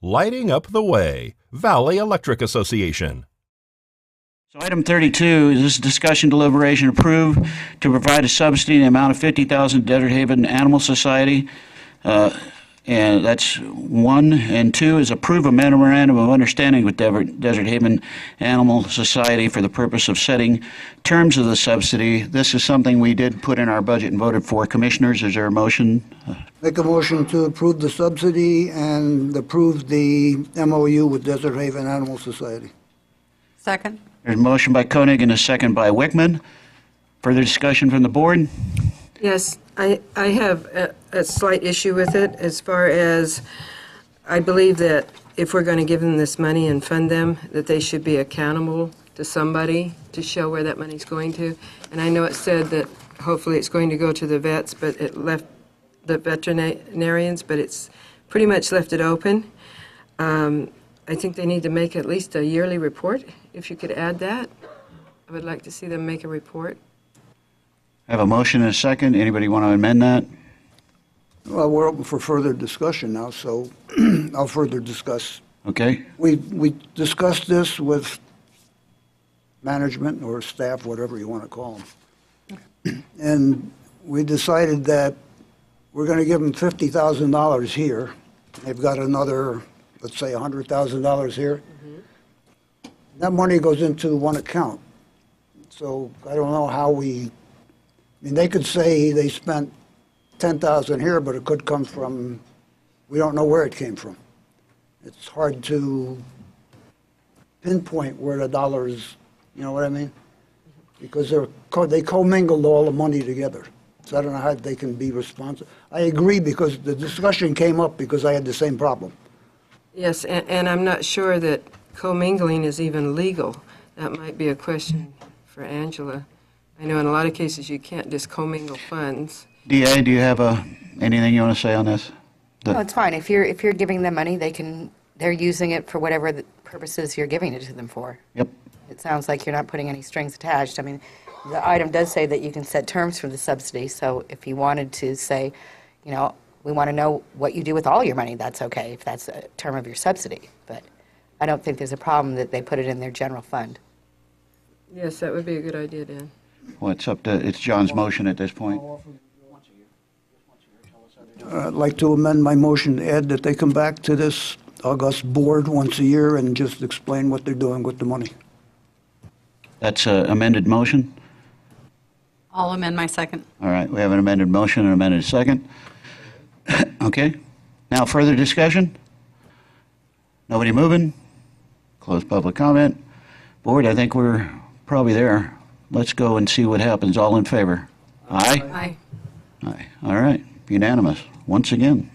Lighting up the way. Valley Electric Association. So item 32 is this discussion deliberation approved to provide a subsidy in the amount of $50,000 Desert Haven Animal Society. And that's 1. And 2 is approve a memorandum of understanding with Desert Haven Animal Society for the purpose of setting terms of the subsidy. This is something we did put in our budget and voted for. Commissioners, is there a motion? Make a motion to approve the subsidy and approve the MOU with Desert Haven Animal Society. Second. There's a motion by Koenig and a second by Wickman. Further discussion from the board? Yes, I have a slight issue with it as far as I believe that if we're going to give them this money and fund them, that they should be accountable to somebody to show where that money's going to. And I know it said that hopefully it's going to go to the vets, but it left the veterinarians, but it's pretty much left it open. I think they need to make at least a yearly report. If you could add that, I would like to see them make a report. I have a motion and a second. Anybody want to amend that? Well, we're open for further discussion now, so I'll further discuss. Okay. We discussed this with management or staff, whatever you want to call them. And we decided that we're going to give them $50,000 here. They've got another, let's say, $100,000 here. Mm-hmm. That money goes into one account. So I don't know how I mean, they could say they spent $10,000 here, but it could come from, we don't know where it came from. It's hard to pinpoint where the dollars, you know what I mean? Because they commingled all the money together. So I don't know how they can be responsible. I agree because the discussion came up because I had the same problem. Yes, and I'm not sure that commingling is even legal. That might be a question for Angela. I know in a lot of cases you can't just commingle funds. DA, do you have anything you want to say on this? No, it's fine. If you're giving them money, they're using it for whatever the purposes you're giving it to them for. Yep. It sounds like you're not putting any strings attached. I mean, the item does say that you can set terms for the subsidy, so if you wanted to say, you know, we want to know what you do with all your money, that's okay, if that's a term of your subsidy. But I don't think there's a problem that they put it in their general fund. Yes, that would be a good idea, Dan. Well, it's John's motion at this point. I'd like to amend my motion to add that they come back to this august board once a year and just explain what they're doing with the money. That's an amended motion? I'll amend my second. All right, we have an amended motion and an amended second. Okay. Now, further discussion? Nobody moving? Close public comment. Board, I think we're probably there. Let's go and see what happens. All in favor? Aye? Aye. Aye. All right. Unanimous. Once again.